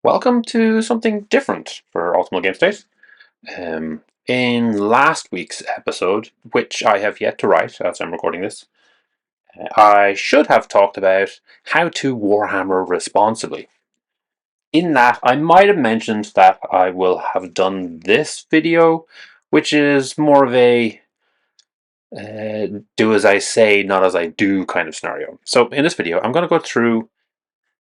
Welcome to something different for Ultimate Game State. In last week's episode, which I have yet to write as I'm recording this, I should have talked about how to Warhammer responsibly. In that, I might have mentioned that I will have done this video, which is more of a do as I say, not as I do kind of scenario. So in this video, I'm going to go through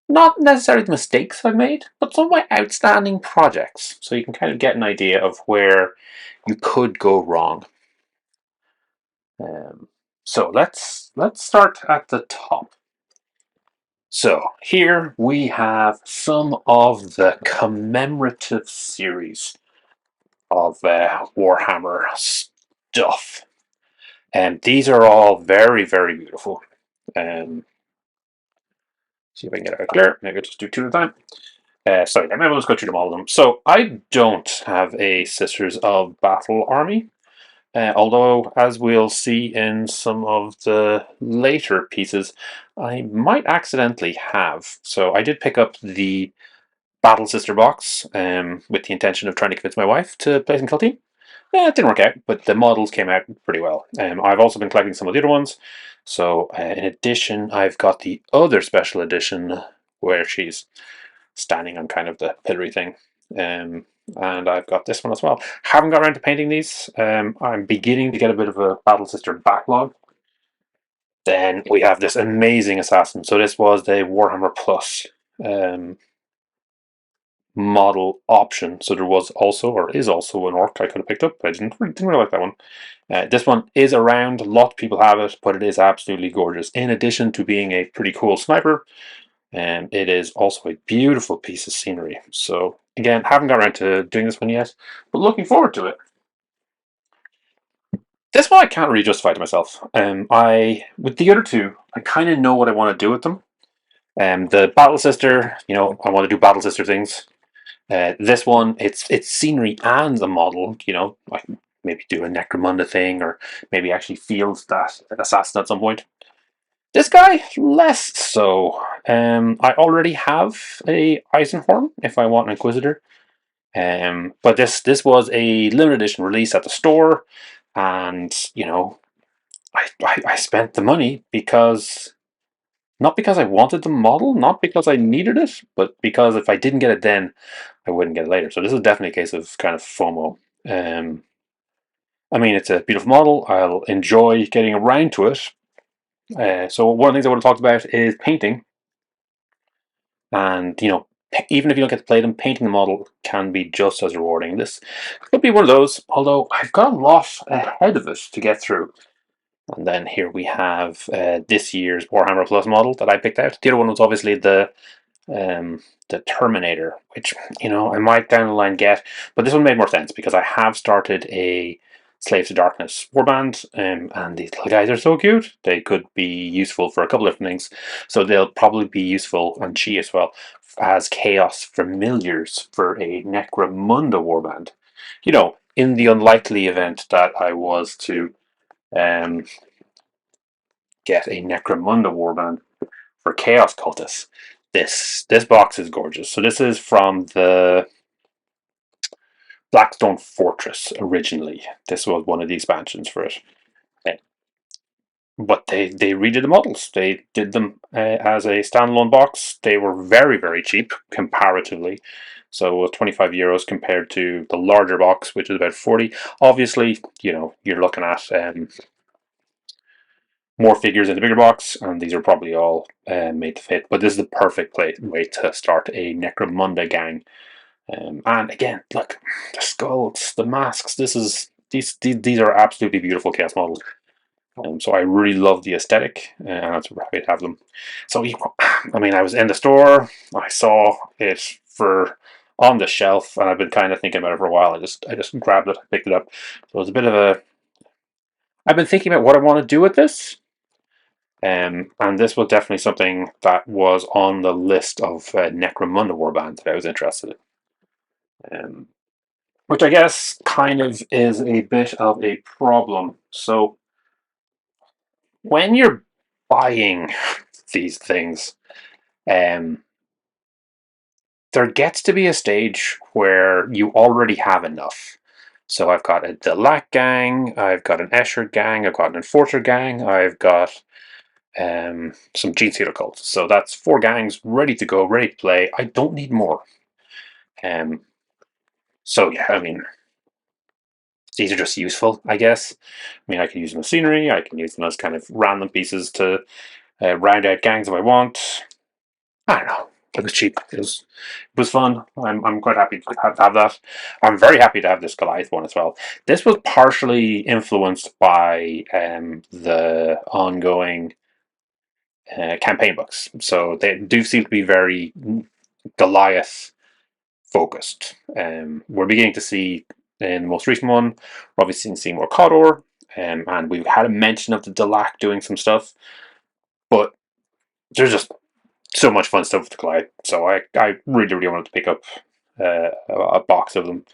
not necessarily the mistakes I've made, but some of my outstanding projects, so you can kind of get an idea of where you could go wrong. So let's start at the top. So here we have some of the commemorative series of Warhammer stuff, and these are all very, very beautiful. See if I can get it clear. Maybe I'll just do two at a time. Sorry, maybe I'll just go through them all of them. So I don't have a Sisters of Battle army, although as we'll see in some of the later pieces, I might accidentally have. So I did pick up the Battle Sister box with the intention of trying to convince my wife to play some Kill Team. It didn't work out, but the models came out pretty well. I've also been collecting some of the other ones. So in addition, I've got the other special edition where she's standing on kind of the pillory thing. And I've got this one as well. Haven't got around to painting these. I'm beginning to get a bit of a Battle Sister backlog. Then we have this amazing assassin. So this was the Warhammer Plus model option. So there was also, or is also, an orc I could have picked up. I didn't really like that one. This one is around. A lot of people have it, but it is absolutely gorgeous. In addition to being a pretty cool sniper, and it is also a beautiful piece of scenery. So again, haven't got around to doing this one yet, but looking forward to it. This one I can't really justify to myself. With the other two, I kind of know what I want to do with them. The Battle Sister, I want to do Battle Sister things. This one, it's scenery and the model. I can maybe do a Necromunda thing, or maybe actually field that assassin at some point. This guy, less so. I already have a Eisenhorn if I want an Inquisitor. But this was a limited edition release at the store, and I spent the money because not because I wanted the model, not because I needed it, but because if I didn't get it then, I wouldn't get it later. So this is definitely a case of kind of FOMO. I mean, it's a beautiful model. I'll enjoy getting around to it. So one of the things I would have talked about is painting. And, even if you don't get to play them, painting the model can be just as rewarding. This could be one of those, although I've got a lot ahead of it to get through. And then here we have this year's Warhammer Plus model that I picked out. The other one was obviously the Terminator, which, I might down the line get. But this one made more sense because I have started a Slaves to Darkness warband, and these little guys are so cute. They could be useful for a couple of different things. So they'll probably be useful on Chi as well as Chaos Familiars for a Necromunda warband. In the unlikely event that I was to get a Necromunda warband for Chaos Cultists, this box is gorgeous. So this is from the Blackstone Fortress originally. This was one of the expansions for it. But they redid the models. They did them as a standalone box. They were very, very cheap comparatively. So it was 25 euros compared to the larger box, which is about 40. Obviously, you're looking at more figures in the bigger box, and these are probably all made to fit. But this is the perfect way to start a Necromunda gang. And again, look, the skulls, the masks. These are absolutely beautiful chaos models. So I really love the aesthetic, and I'm super happy to have them. So I was in the store, I saw it on the shelf, and I've been kind of thinking about it for a while. I just grabbed it, picked it up. So it's a bit of a. I've been thinking about what I want to do with this, and this was definitely something that was on the list of Necromunda warbands that I was interested in. Which I guess kind of is a bit of a problem. So when you're buying these things, there's there gets to be a stage where you already have enough. So I've got a Delac gang, I've got an Escher gang, I've got an Enforcer gang, I've got some Gene Stealer cults. So that's 4 gangs ready to go, ready to play. I don't need more. Um, so yeah, I mean, these are just useful, I guess. I mean, I can use them as scenery, I can use them as kind of random pieces to round out gangs if I want. I don't know. It was cheap. It was fun. I'm quite happy to have that. I'm very happy to have this Goliath one as well. This was partially influenced by the ongoing campaign books, so they do seem to be very Goliath focused. We're beginning to see in the most recent one, we're obviously seeing more Cawdor, and we've had a mention of the Delac doing some stuff, but there's just so much fun stuff with the Goliath. So I really, really wanted to pick up a box of them.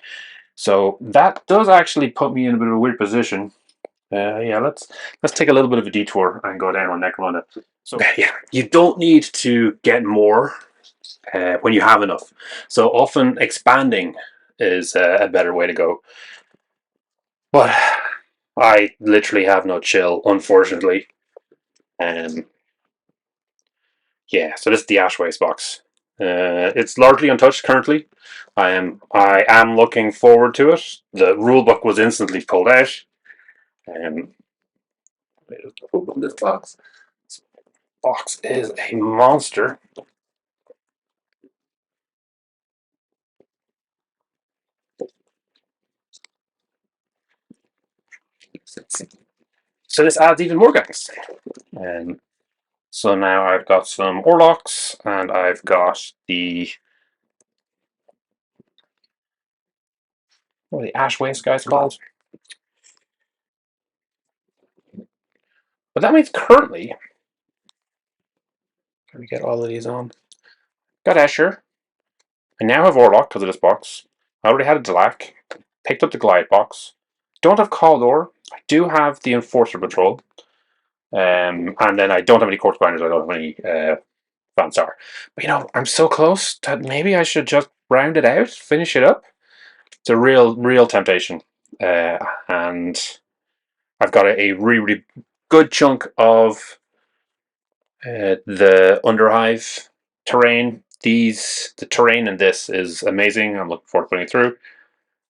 So that does actually put me in a bit of a weird position. Yeah, let's take a little bit of a detour and go down on Necromunda. So yeah, you don't need to get more when you have enough. So often expanding is a better way to go. But I literally have no chill, unfortunately. Um, yeah, so this is the Ash Waste box. It's largely untouched currently. I am looking forward to it. The rulebook was instantly pulled out. Um, let's open this box. This box is a monster. So this adds even more guys. So now I've got some Orlocks, and I've got what are the Ash Waste guys called? But that means currently, can we get all of these on? Got Escher. I now have Orlock because of this box. I already had a Delac. Picked up the Goliath box. Don't have Cawdor. I do have the Enforcer Patrol. And then I don't have any Corpse Binders. I don't have any Vansar. But I'm so close that maybe I should just round it out, finish it up. It's a real temptation. And I've got a really, really good chunk of the Underhive terrain. The terrain in this is amazing. I'm looking forward to putting it through.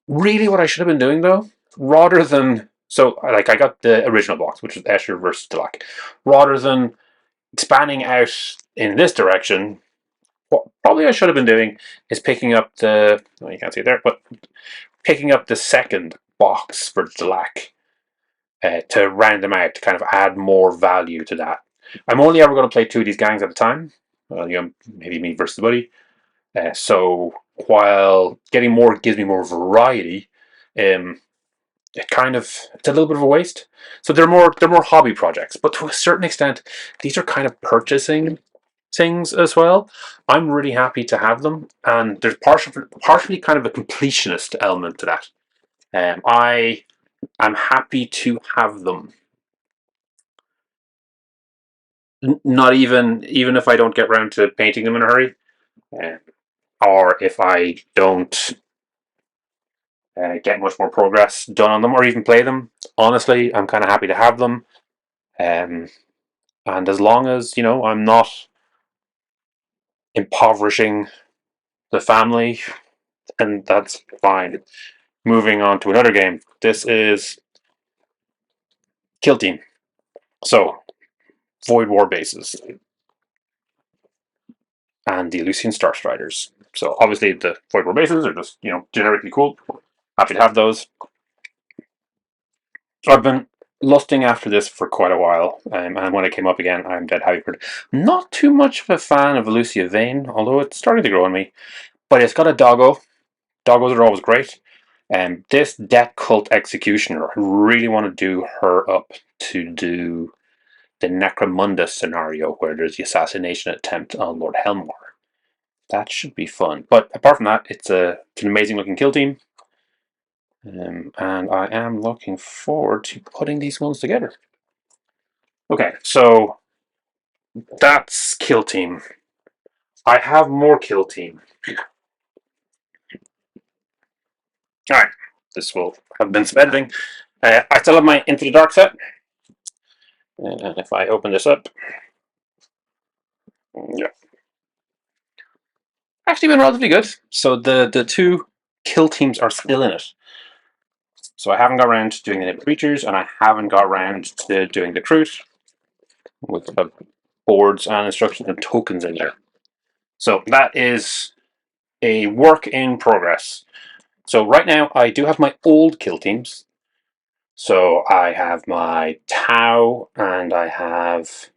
Really, what I should have been doing though, rather than I got the original box, which was Escher versus Delac. Rather than expanding out in this direction, what probably I should have been doing is picking up you can't see it there, but picking up the second box for Delac to round them out, to kind of add more value to that. I'm only ever going to play 2 of these gangs at a time. Maybe me versus the buddy. So while getting more gives me more variety, it's a little bit of a waste. So they're more hobby projects, but to a certain extent, these are kind of purchasing things as well. I'm really happy to have them, and there's partially kind of a completionist element to that. I am happy to have them. Not even if I don't get around to painting them in a hurry, uh, or if I don't get much more progress done on them, or even play them. Honestly, I'm kind of happy to have them. Um, and as long as I'm not impoverishing the family, and that's fine. Moving on to another game. This is Kill Team. So Void War bases and the Lucian Star Striders. So obviously the Void War bases are just generically cool. Happy to have those. So I've been lusting after this for quite a while, and when it came up again, I'm dead happy for it. Not too much of a fan of Lucia Vane, although it's starting to grow on me. But it's got a doggo. Doggos are always great. And this Death Cult Executioner, I really want to do her up to do the Necromunda scenario where there's the assassination attempt on Lord Helmar. That should be fun. But apart from that, it's an amazing looking kill team. And I am looking forward to putting these ones together. Okay, so that's Kill Team. I have more Kill Team. Alright, this will have been some editing. I still have my Into the Dark set. And if I open this up, yeah, actually been relatively good. So the two kill teams are still in it. So I haven't got around to doing the creatures, and I haven't got around to doing the crew with the boards and instructions and tokens in there. So that is a work in progress. So right now I do have my old kill teams. So I have my Tau, and I have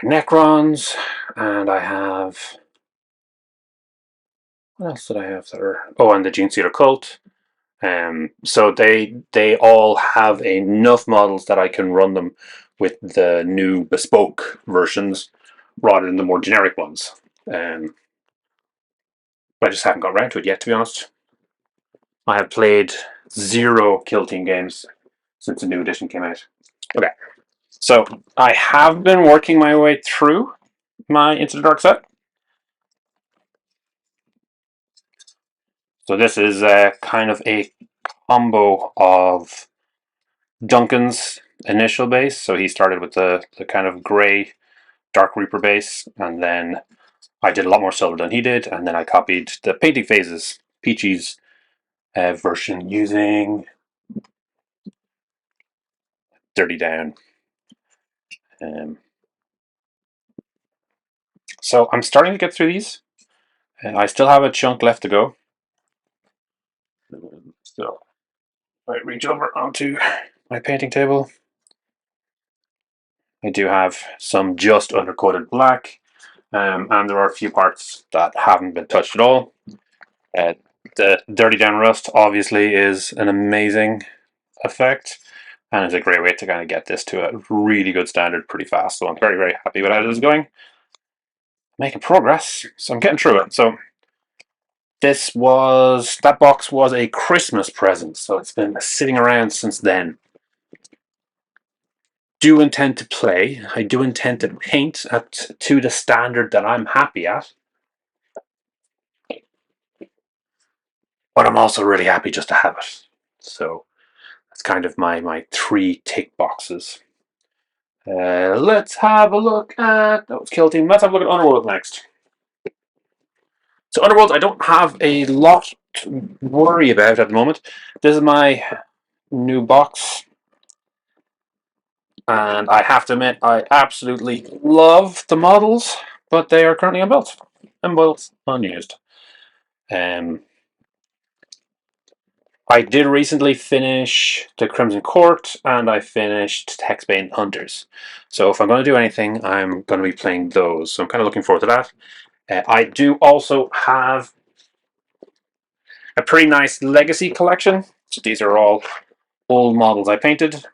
my Necrons, and I have, what else did I have there? Oh, and the Gene Sealer Cult. So they all have enough models that I can run them with the new bespoke versions rather than the more generic ones. I just haven't got around to it yet, to be honest. I have played 0 Kill Team games since the new edition came out. Okay, so I have been working my way through my Into the Dark set. So this is kind of a combo of Duncan's initial base. So he started with the kind of grey Dark Reaper base, and then I did a lot more silver than he did, and then I copied the painting phases, Peachy's version, using Dirty Down. So I'm starting to get through these. I still have a chunk left to go. So I reach over onto my painting table. I do have some just undercoated black, and there are a few parts that haven't been touched at all. Uh, the Dirty Down Rust obviously is an amazing effect, and it's a great way to kind of get this to a really good standard pretty fast. So I'm very, very happy with how it is going. Making progress, so I'm getting through it. So that box was a Christmas present, so it's been sitting around since then. Do intend to play. I do intend to paint to the standard that I'm happy at. But I'm also really happy just to have it. So that's kind of my 3 tick boxes. Let's have a look at, that was Kill Team. Let's have a look at Underworld next. So Underworld, I don't have a lot to worry about at the moment. This is my new box, and I have to admit I absolutely love the models, but they are currently unbuilt and both unused. I did recently finish the Crimson Court, and I finished Hexbane Hunters. So if I'm going to do anything, I'm going to be playing those. So I'm kind of looking forward to that. I do also have a pretty nice legacy collection. So these are all old models I painted.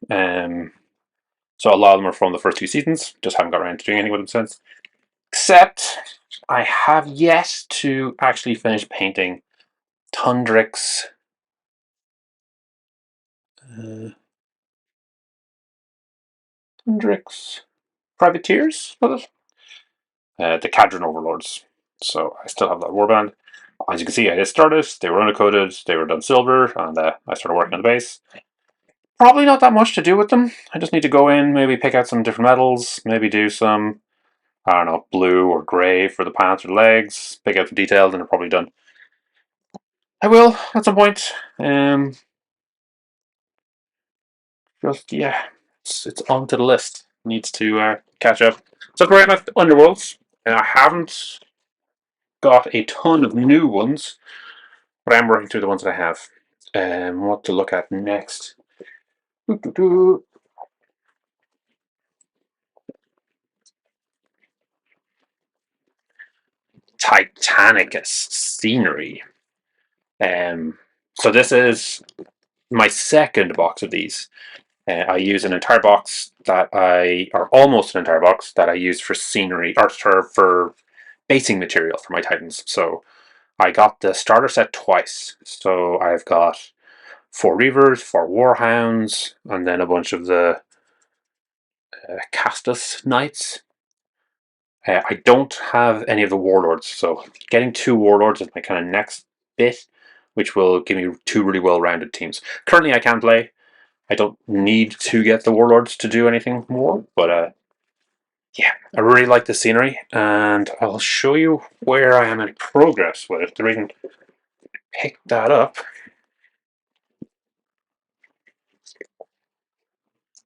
So a lot of them are from the first 2 seasons. Just haven't got around to doing anything with them since. Except I have yet to actually finish painting Tundrix. Tundrix Privateers, was it? The Cadron Overlords. So I still have that warband. As you can see, I just started. They were undercoated, they were done silver, and I started working on the base. Probably not that much to do with them. I just need to go in, maybe pick out some different metals, maybe do some, I don't know, blue or grey for the pants or the legs, pick out the details, and they're probably done. I will at some point. Just, yeah, it's onto the list. Needs to catch up. So right now, Underworlds. I haven't got a ton of new ones, but I am working through the ones that I have. What to look at next? Titanic scenery. So this is my second box of these. I use an entire box or almost an entire box that I use for scenery, or for basing material for my Titans. So I got the starter set twice. So I've got 4 Reavers, 4 Warhounds, and then a bunch of the Castus Knights. I don't have any of the Warlords, so getting 2 Warlords is my kind of next bit. which will give me 2 really well-rounded teams. Currently, I can play. I don't need to get the Warlords to do anything more, but yeah, I really like the scenery, and I'll show you where I am in progress with it. The reason I picked that up.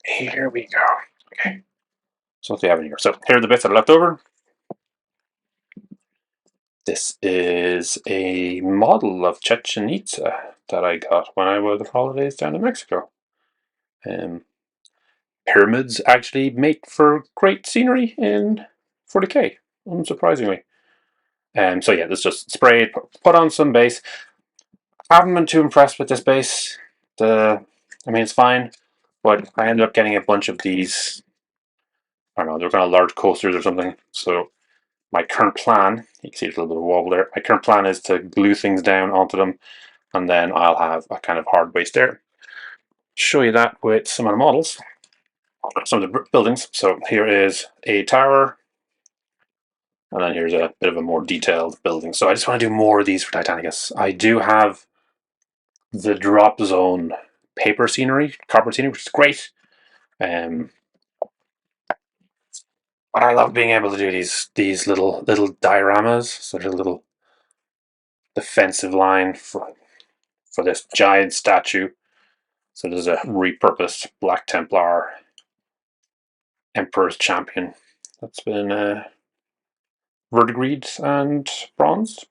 Here we go. Okay. So what do we have in here? So here are the bits that are left over. This is a model of Chichen Itza that I got when I was on holidays down in Mexico. Pyramids actually make for great scenery in 40k, unsurprisingly. So yeah, this just sprayed, put on some base. I haven't been too impressed with this base. I mean, it's fine, but I ended up getting a bunch of these. I don't know, they're kind of large coasters or something. So my current plan, you can see there's a little bit of wobble there. My current plan is to glue things down onto them, and then I'll have a kind of hard base there. Show you that with some of the models, some of the buildings. So here is a tower, and then here's a bit of a more detailed building. So I just want to do more of these for Titanicus. I do have the drop zone paper scenery, copper scenery, which is great. But I love being able to do these little dioramas, sort of little defensive line for this giant statue. So there's a repurposed Black Templar Emperor's Champion that's been verdigreed and bronze.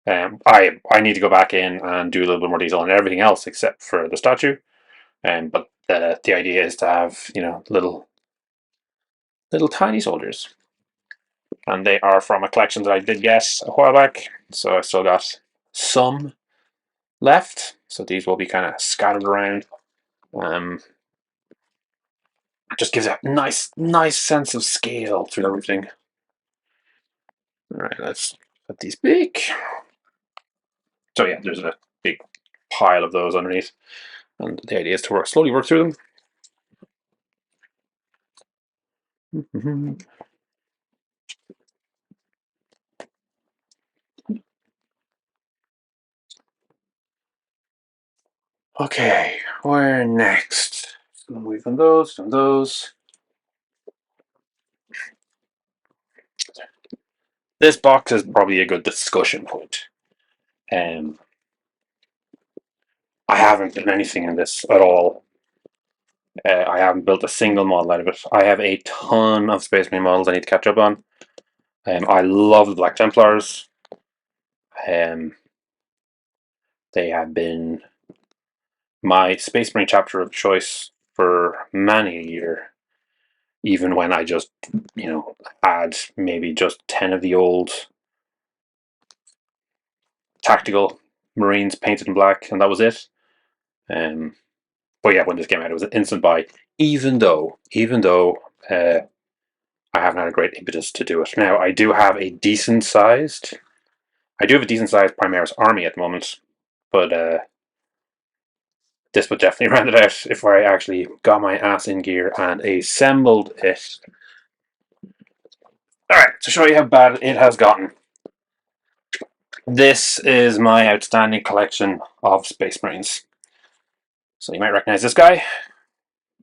I need to go back in and do a little bit more detail on everything else except for the statue. But the idea is to have, you know, little tiny soldiers, and they are from a collection that I did get a while back. So I still got some left. So these will be kind of scattered around. It just gives a nice sense of scale to everything. All right, let's put these big. So yeah, there's a big pile of those underneath, and the idea is to slowly work through them. Okay, where next? So we've done those. This box is probably a good discussion point. I haven't done anything in this at all. I haven't built a single model out of it. I have a ton of Space Marine models I need to catch up on. I love the Black Templars. They have been my Space Marine chapter of choice for many a year. Even when I just, you know, had maybe just 10 of the old tactical Marines painted in black, and that was it. But yeah, when this came out, it was an instant buy. Even though I haven't had a great impetus to do it. Now I do have a decent sized Primaris army at the moment, but this would definitely round it out if I actually got my ass in gear and assembled it. Alright, to show you how bad it has gotten. This is my outstanding collection of Space Marines. So you might recognize this guy.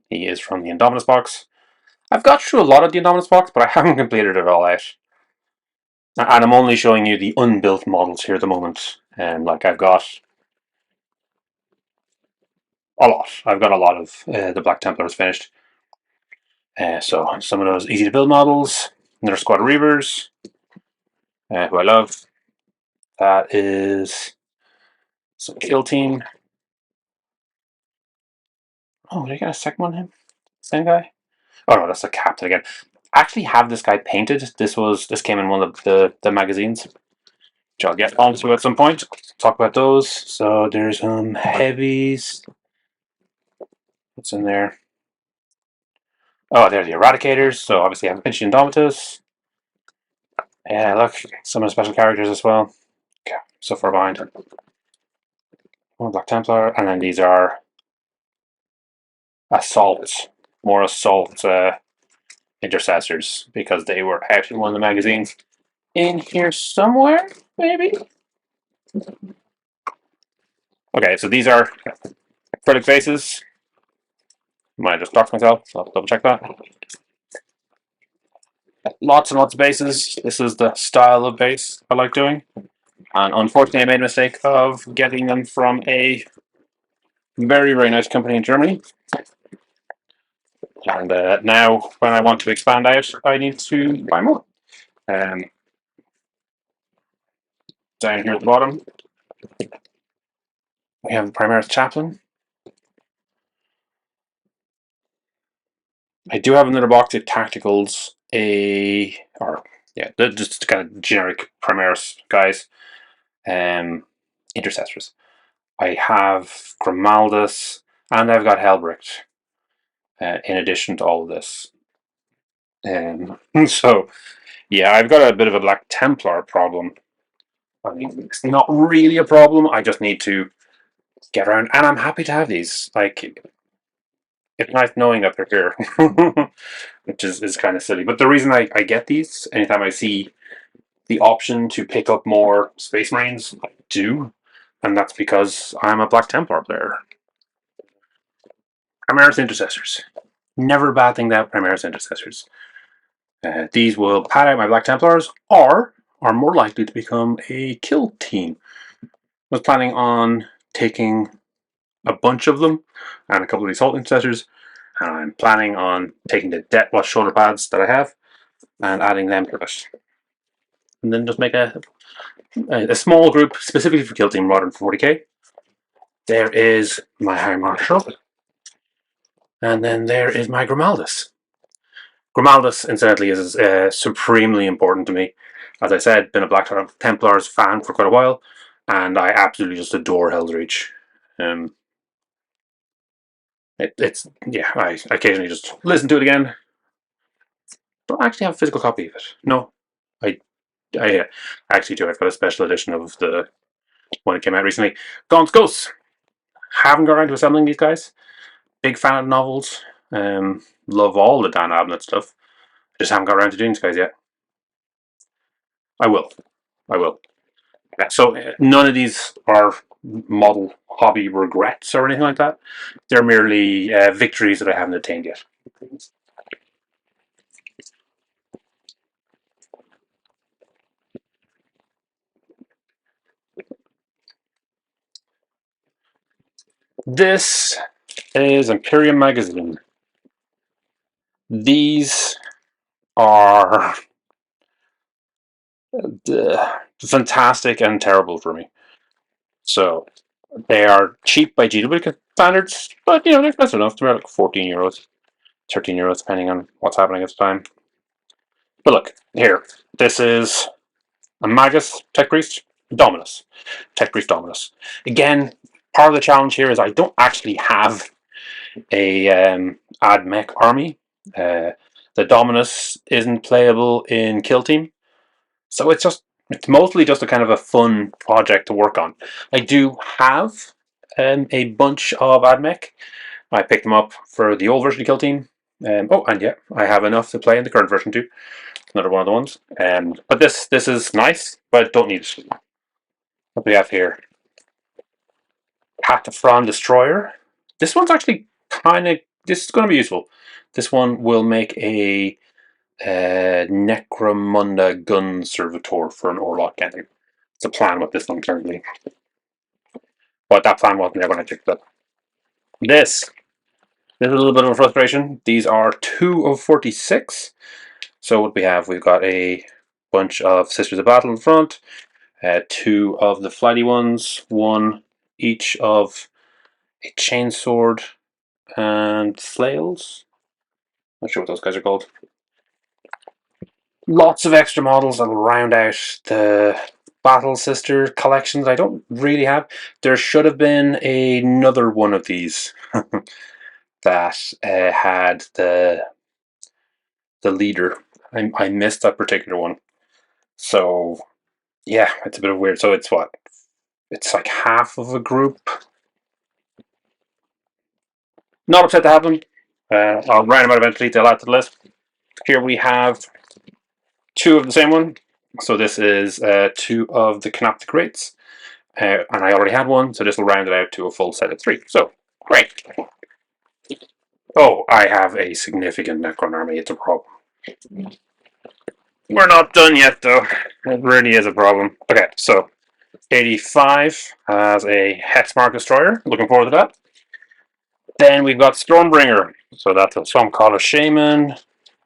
He is from the Indominus box. I've got through a lot of the Indominus box, but I haven't completed it all out. And I'm only showing you the unbuilt models here at the moment. And like I've got a lot. I've got a lot of the Black Templars finished. So some of those easy to build models. Another squad of Reavers, who I love. That is some Kill Team. Oh, did I get a second one him? Same guy? Oh no, that's the captain again. I actually have this guy painted. This came in one of the magazines, which I'll get onto at some point. Talk about those. So there's some heavies. What's in there? Oh, they're the Eradicators. So obviously I have Pinchy Indomitus. Yeah, look, some of the special characters as well. Okay, so far behind. More Black Templar, and then these are more assault intercessors, because they were out in one of the magazines. In here somewhere, maybe? Okay, so these are acrylic bases. Might just dock myself, so I'll double check that. Lots and lots of bases. This is the style of base I like doing. And unfortunately, I made a mistake of getting them from a very, very nice company in Germany. And now, when I want to expand out, I need to buy more. Down here at the bottom, we have the Primaris Chaplain. I do have another box of tacticals, just kind of generic Primaris guys, intercessors. I have Grimaldus, and I've got Helbricht, in addition to all of this. So, yeah, I've got a bit of a Black Templar problem. I mean, it's not really a problem. I just need to get around, and I'm happy to have these. Like, it's nice knowing that they're here, which is kind of silly. But the reason I get these, anytime I see the option to pick up more Space Marines, I do, and that's because I'm a Black Templar player. Primaris Intercessors. Never a bad thing to have Primaris Intercessors. These will pad out my Black Templars, or are more likely to become a kill team. I was planning on taking a bunch of them and a couple of Assault Intercessors, and I'm planning on taking the Death Watch shoulder pads that I have and adding them to it. And then just make a small group specifically for kill team rather than 40k. There is my High Marshal, and then there is my Grimaldus. Grimaldus, incidentally, is supremely important to me. As I said, been a Black Templars fan for quite a while, and I absolutely just adore Hell's Reach. I occasionally just listen to it again. Don't actually have a physical copy of it. No, I actually do. I've got a special edition of the one that came out recently. Gaunt's Ghosts. Haven't got around to assembling these guys. Big fan of novels. Love all the Dan Abnett stuff. Just haven't got around to doing these guys yet. I will. So none of these are model hobby regrets or anything like that. They're merely victories that I haven't attained yet. This is Imperium Magazine. These are fantastic and terrible for me. So they are cheap by GW standards, but they're expensive enough. They're like €14, €13, depending on what's happening at the time. But look, here, this is a Magus Tech Priest Dominus. Tech Priest Dominus. Again, part of the challenge here is I don't actually have a ad mech army. The Dominus isn't playable in Kill Team, so it's mostly just a kind of a fun project to work on. I do have a bunch of ad mech. I picked them up for the old version of Kill Team. And yeah, I have enough to play in the current version too. Another one of the ones. But this is nice, but don't need it. What do we have here? Cataphren Destroyer. This one's actually this is going to be useful. This one will make a Necromunda gun servitor for an Orlok getting. It's a plan with this one currently. But that plan wasn't there when I picked it up. This is a little bit of a frustration. These are 2 of 46. So what we have, we've got a bunch of Sisters of Battle in front, 2 of the flighty ones, 1 each of a chainsword and flails. Not sure what those guys are called. Lots of extra models that will round out the Battle Sister collections I don't really have. There should have been another one of these that had the leader. I missed that particular one. So yeah, it's a bit of weird. So it's what? It's like half of a group. Not upset to have them. I'll round them out eventually. They'll add to the list. Here we have 2 of the same one. So this is 2 of the Canoptic Greats. and I already had one, so this will round it out to a full set of 3. So, great. Oh, I have a significant Necron army. It's a problem. We're not done yet, though. It really is a problem. Okay, so 85 has a Hexmark Destroyer. Looking forward to that. Then we've got Stormbringer. So that's a Swamp Caller Shaman,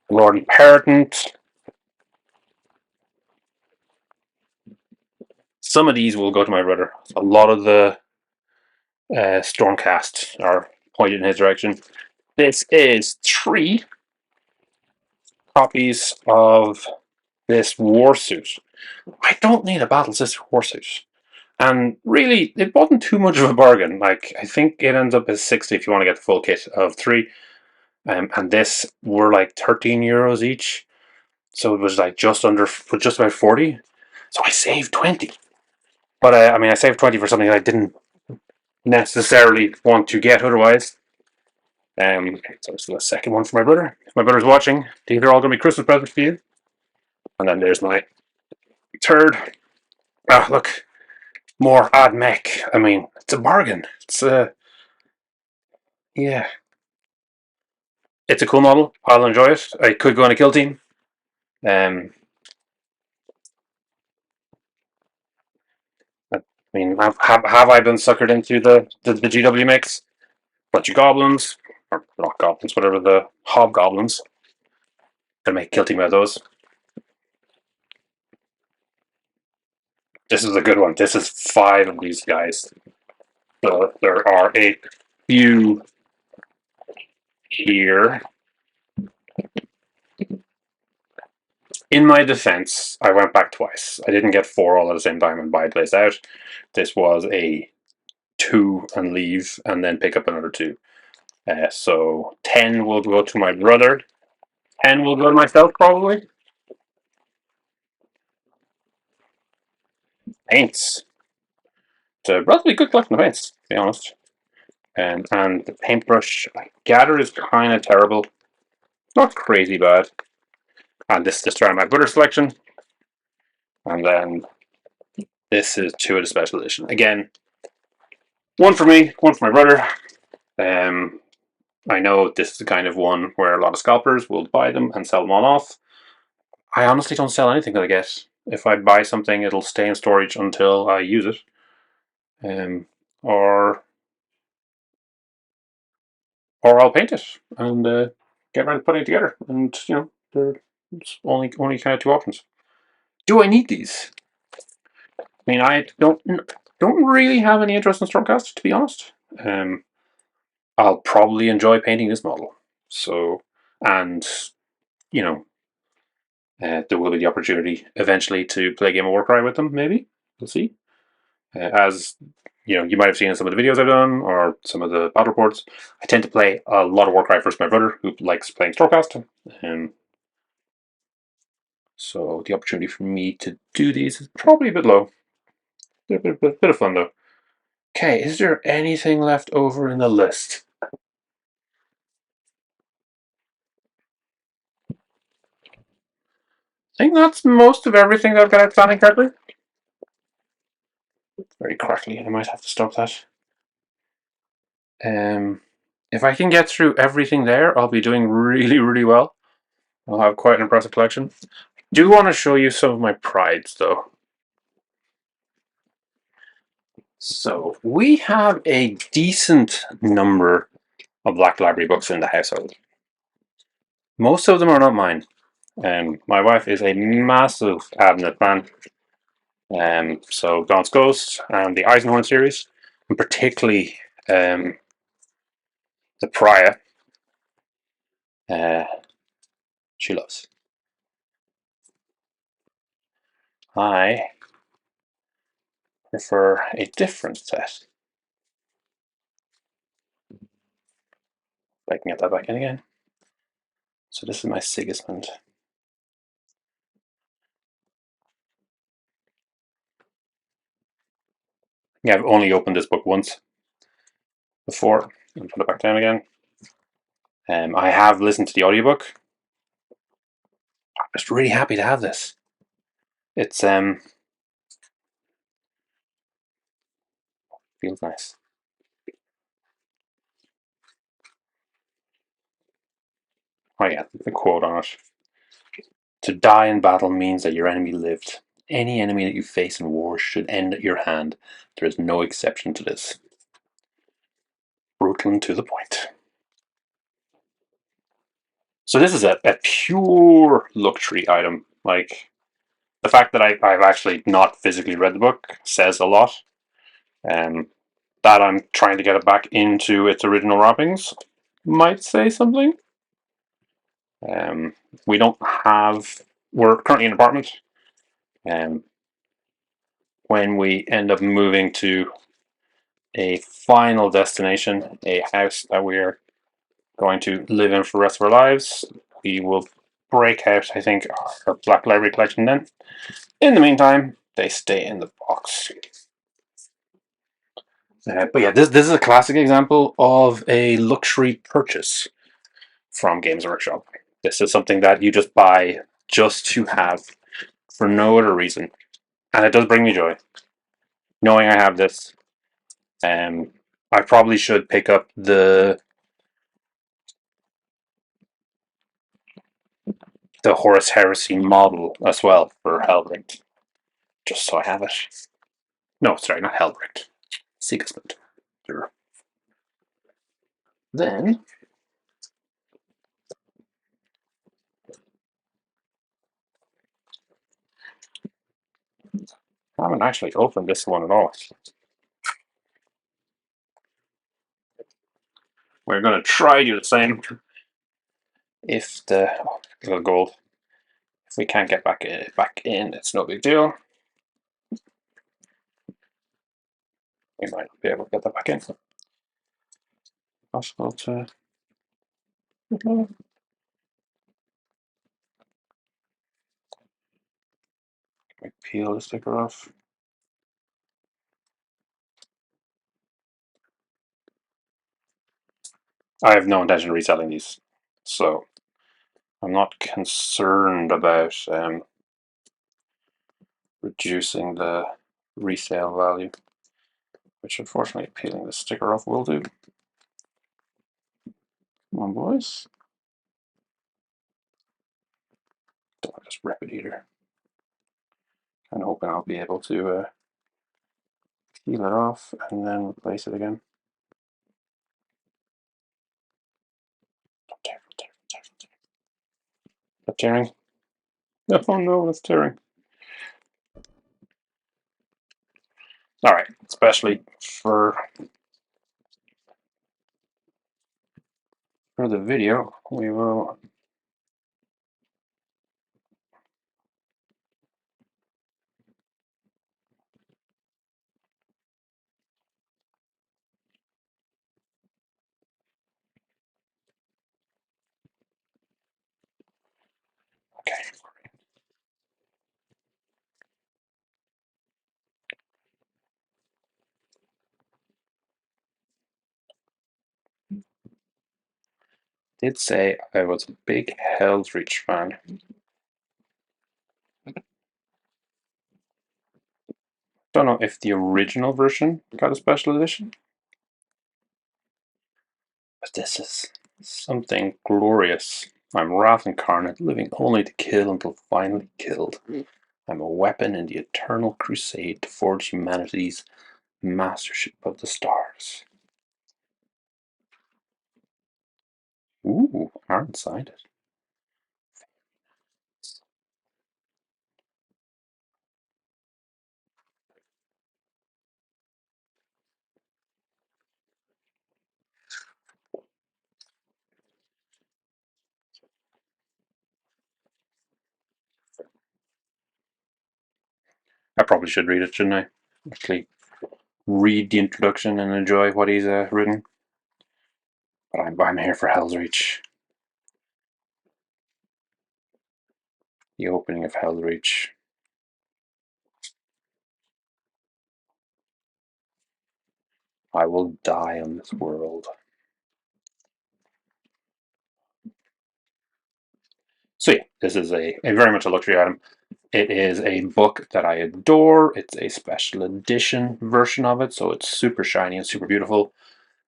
Lord Imperatant. Some of these will go to my brother. A lot of the Stormcast are pointed in his direction. This is 3 copies of this Warsuit. I don't need a Battle Sister Warsuit. And really, it wasn't too much of a bargain. Like, I think it ends up as 60 if you want to get the full kit of 3. And this were like €13 each. So it was like just about 40. So I saved 20. But I mean, I saved 20 for something I didn't necessarily want to get otherwise. So it's the second one for my brother. If my brother's watching, these are all going to be Christmas presents for you. And then there's my third. Ah, look, more Ad Mech. I mean, it's a bargain. It's yeah, it's a cool model. I'll enjoy it. I could go on a kill team. I mean, have I been suckered into the GW mix? Bunch of goblins, or not goblins, whatever, the hobgoblins. Gonna make a kill team out of those. This is a good one. This is 5 of these guys. So there are a few here. In my defense, I went back twice. I didn't get 4 all at the same time and buy a place out. This was a 2 and leave, and then pick up another 2. So 10 will go to my brother. 10 will go to myself, probably. Paints. It's a relatively good collection of paints, to be honest. And the paintbrush I gather is kind of terrible. Not crazy bad. And this is the start of my brother selection. And then this is 2 of the special edition. Again, 1 for me, 1 for my brother. I know this is the kind of one where a lot of scalpers will buy them and sell them all off. I honestly don't sell anything that I get. If I buy something, it'll stay in storage until I use it. Or I'll paint it and get around to putting it together. And, you know, there's only kind of 2 options. Do I need these? I mean, I don't really have any interest in Stormcast, to be honest. I'll probably enjoy painting this model. So, and, you know, there will be the opportunity eventually to play a game of Warcry with them, maybe. We'll see. As you know, you might have seen in some of the videos I've done or some of the battle reports, I tend to play a lot of Warcry versus my brother, who likes playing Stormcast. So the opportunity for me to do these is probably a bit low. They're a bit of fun, though. Okay, is there anything left over in the list? I think that's most of everything that I've got outstanding currently. Very crackly, I might have to stop that. If I can get through everything there, I'll be doing really, really well. I'll have quite an impressive collection. I do want to show you some of my prides, though. So, we have a decent number of Black Library books in the household. Most of them are not mine. My wife is a massive Abnett fan. So Gaunt's Ghost and the Eisenhorn series, and particularly the Pariah, she loves. I prefer a different set. If I can get that back in again. So this is my Sigismund. Yeah, I've only opened this book once before and put it back down again. I have listened to the audiobook. I'm just really happy to have this. It's Feels nice. Oh yeah, the quote on it. To die in battle means that your enemy lived. Any enemy that you face in war should end at your hand. There is no exception to this. Brutal and to the point. So this is a pure luxury item. Like, the fact that I've actually not physically read the book says a lot. That I'm trying to get it back into its original wrappings might say something. We don't have. We're currently in an apartment. When we end up moving to a final destination, a house that we're going to live in for the rest of our lives, we will break out, I think, our Black Library collection then. In the meantime, they stay in the box. But yeah, this is a classic example of a luxury purchase from Games Workshop. This is something that you just buy just to have for no other reason. And it does bring me joy. Knowing I have this, I probably should pick up the Horus Heresy model as well for Helbrick. Just so I have it. No, sorry, not Helbrick. Sigismund. Sure. Then I haven't actually opened this one at all. We're going to try to do the same. If the gold, if we can't get back in, it's no big deal. We might be able to get that back in. Possible to. Can we peel the sticker off? I have no intention of reselling these, so I'm not concerned about reducing the resale value, which unfortunately peeling the sticker off will do. Come on, boys. Don't want to just rip it either. Kind of hoping I'll be able to peel it off and then replace it again. Don't tear, don't tear, don't tear, don't tear. Is that tearing? Oh no, that's tearing. Alright, especially for the video, we will okay. Did say I was a big Hell's Reach fan. Don't know if the original version got a special edition, but this is something glorious. I'm wrath incarnate, living only to kill until finally killed. I'm a weapon in the eternal crusade to forge humanity's mastership of the stars. Ooh, Aaron signed it. I probably should read it, shouldn't I? Actually, read the introduction and enjoy what he's written. But I'm here for Hell's Reach. The opening of Hell's Reach. I will die on this world. So yeah, this is a very much a luxury item. It is a book that I adore. It's a special edition version of it, so it's super shiny and super beautiful.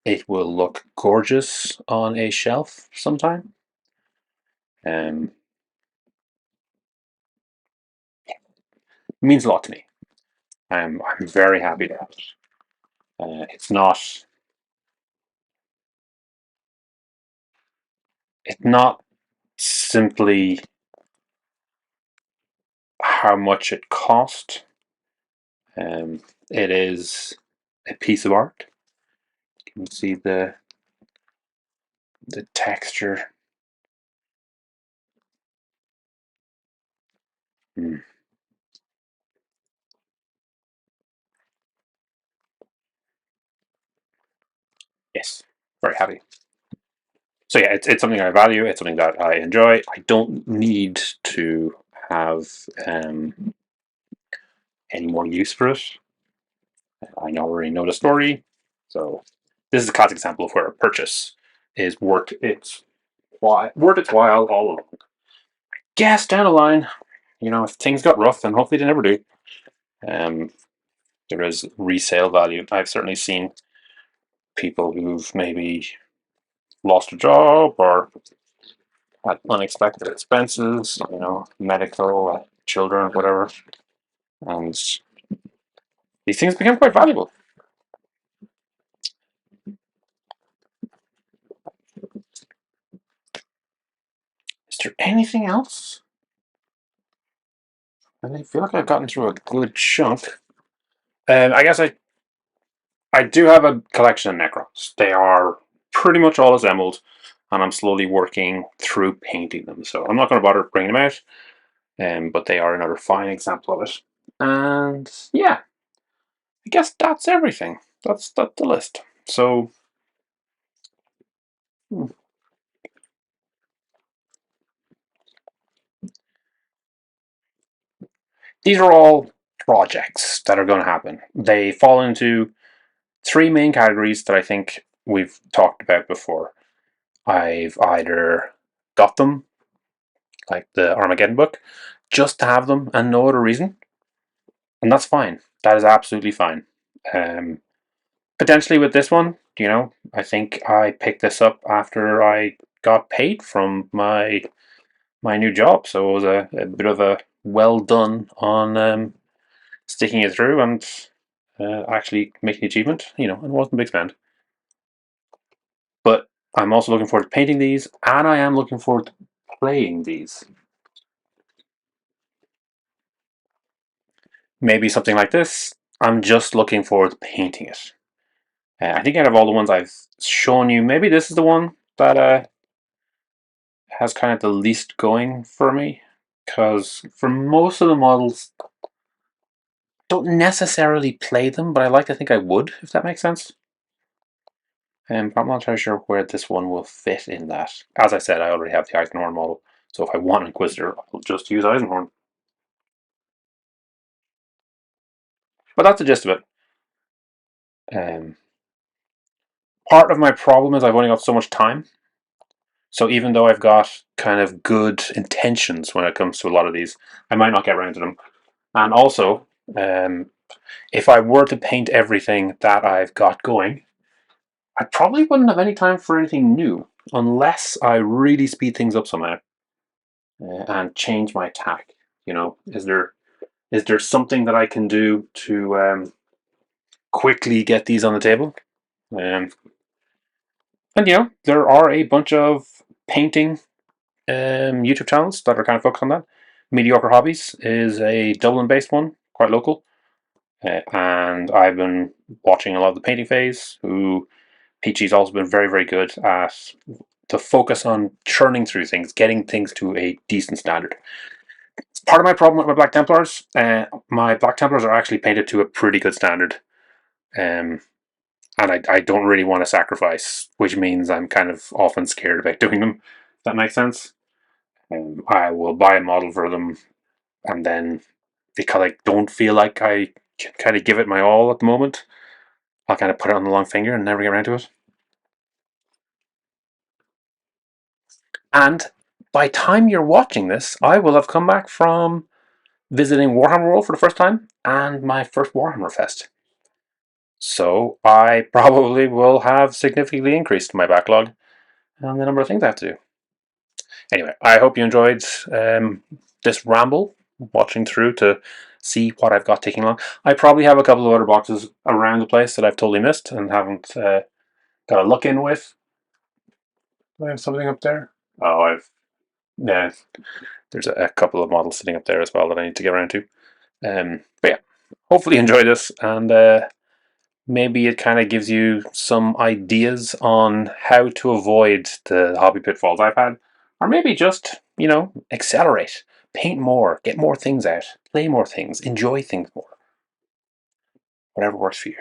It will look gorgeous on a shelf sometime. It means a lot to me. I'm very happy to have it. It's not simply how much it cost. It is a piece of art. You can see the texture. Mm, yes, very happy. So yeah, it's something I value. It's something that I enjoy. I don't need to have any more use for it. I already know the story, so this is a classic example of where a purchase is worth its while all along. Guess down the line, if things got rough, and hopefully they never do, um, there is resale value. I've certainly seen people who've maybe lost a job or had unexpected expenses, medical, children, whatever, and these things become quite valuable. Is there anything else? I feel like I've gotten through a good chunk. I guess I do have a collection of Necrons. They are pretty much all assembled, and I'm slowly working through painting them. So I'm not going to bother bringing them out, but they are another fine example of it. And yeah, I guess that's everything. That's the list. So hmm, these are all projects that are going to happen. They fall into three main categories that I think we've talked about before. I've either got them, like the Armageddon book, just to have them and no other reason, and that's fine. That is absolutely fine. Um, Potentially with this one, I think I picked this up after I got paid from my new job, so it was a bit of a well done on sticking it through and actually making the achievement. It wasn't a big spend. But I'm also looking forward to painting these, and I am looking forward to playing these. Maybe something like this. I'm just looking forward to painting it. I think out of all the ones I've shown you, maybe this is the one that has kind of the least going for me. Because for most of the models, don't necessarily play them, but I like to think I would, if that makes sense. But I'm not entirely sure where this one will fit in that. As I said, I already have the Eisenhorn model, so if I want Inquisitor, I'll just use Eisenhorn. But that's the gist of it. Part of my problem is I've only got so much time. So even though I've got kind of good intentions when it comes to a lot of these, I might not get around to them. And also, um, if I were to paint everything that I've got going, I probably wouldn't have any time for anything new unless I really speed things up somehow and change my tack. Is there something that I can do to quickly get these on the table? Um, and there are a bunch of painting YouTube channels that are kind of focused on that. Mediocre Hobbies is a Dublin-based one, quite local, and I've been watching a lot of the painting phase. Who Peachy's also been very, very good at the focus on churning through things, getting things to a decent standard. It's part of my problem with my Black Templars. My Black Templars are actually painted to a pretty good standard, um, and I don't really want to sacrifice, which means I'm kind of often scared about doing them. If that makes sense. I will buy a model for them, and then because I don't feel like I can kind of give it my all at the moment, I'll kind of put it on the long finger and never get around to it. And by time you're watching this, I will have come back from visiting Warhammer World for the first time and my first Warhammer Fest. So I probably will have significantly increased my backlog and the number of things I have to do. Anyway, I hope you enjoyed this ramble, watching through to see what I've got taking along. I probably have a couple of other boxes around the place that I've totally missed and haven't got a look in with. Do I have something up there? Oh, yeah, there's a couple of models sitting up there as well that I need to get around to. But yeah, hopefully you enjoy this, and maybe it kind of gives you some ideas on how to avoid the hobby pitfalls I've had, or maybe just, accelerate, paint more, get more things out, play more things, enjoy things more. Whatever works for you.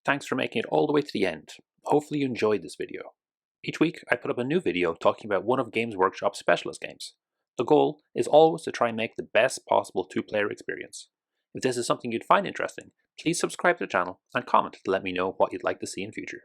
Thanks for making it all the way to the end. Hopefully you enjoyed this video. Each week I put up a new video talking about one of Games Workshop's specialist games. The goal is always to try and make the best possible two-player experience. If this is something you'd find interesting, please subscribe to the channel and comment to let me know what you'd like to see in future.